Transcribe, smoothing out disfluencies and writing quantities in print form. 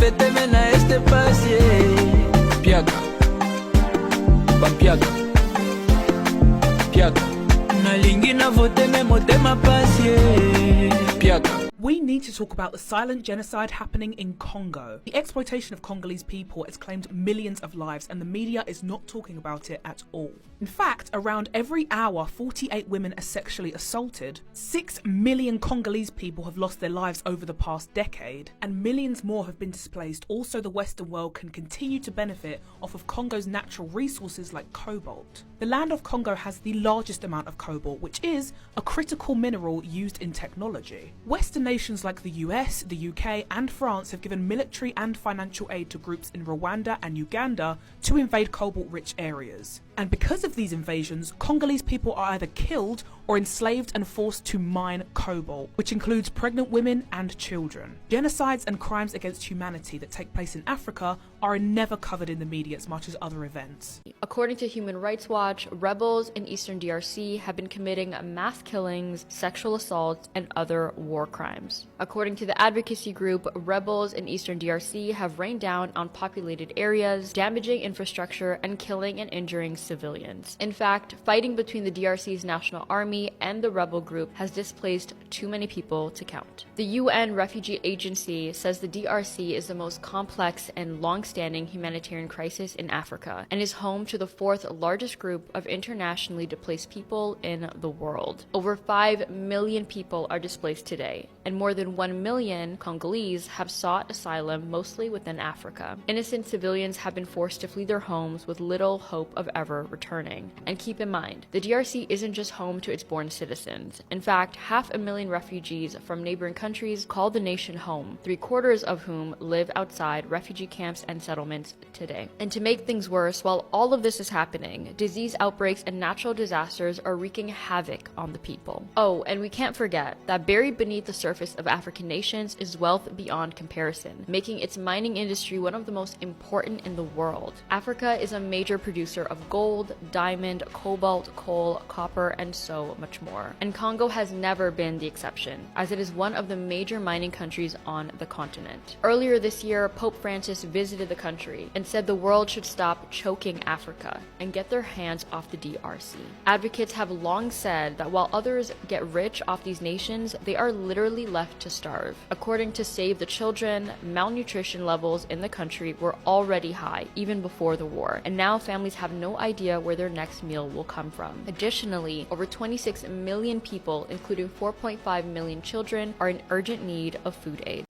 feteme na este pasie. Piaka, Piaka, Piaka. Nalingi na voteme motema pasie. Piaka. We need to talk about the silent genocide happening in Congo. The exploitation of Congolese people has claimed millions of lives, and the media is not talking about it at all. In fact, around every hour, 48 women are sexually assaulted. 6 million Congolese people have lost their lives over the past decade, and millions more have been displaced. Also, the Western world can continue to benefit off of Congo's natural resources like cobalt. The land of Congo has the largest amount of cobalt, which is a critical mineral used in technology. Western nations like the US, the UK and France have given military and financial aid to groups in Rwanda and Uganda to invade cobalt-rich areas. And because of these invasions, Congolese people are either killed or enslaved and forced to mine cobalt, which includes pregnant women and children. Genocides and crimes against humanity that take place in Africa are never covered in the media as much as other events. According to Human Rights Watch, rebels in eastern DRC have been committing mass killings, sexual assaults, and other war crimes. According to the advocacy group, rebels in eastern DRC have rained down on populated areas, damaging infrastructure, and killing and injuring civilians. In fact, fighting between the DRC's National Army and the rebel group has displaced too many people to count. The UN Refugee Agency says the DRC is the most complex and long-standing humanitarian crisis in Africa and is home to the fourth largest group of internationally displaced people in the world. Over 5 million people are displaced today, and more than 1 million Congolese have sought asylum mostly within Africa. Innocent civilians have been forced to flee their homes with little hope of ever returning. And keep in mind, the DRC isn't just home to its born citizens. In fact, 500,000 refugees from neighboring countries call the nation home, 3/4 of whom live outside refugee camps and settlements today. And to make things worse, while all of this is happening, disease outbreaks and natural disasters are wreaking havoc on the people. Oh, and we can't forget that buried beneath the surface of African nations is wealth beyond comparison, making its mining industry one of the most important in the world. Africa is a major producer of gold, diamond, cobalt, coal, copper, and so much more. And Congo has never been the exception, as it is one of the major mining countries on the continent. Earlier this year, Pope Francis visited the country and said the world should stop choking Africa and get their hands off the DRC. Advocates have long said that while others get rich off these nations, they are literally left to starve. According to Save the Children, malnutrition levels in the country were already high even before the war, and now families have no idea where their next meal will come from. Additionally, over 26 million people, including 4.5 million children, are in urgent need of food aid.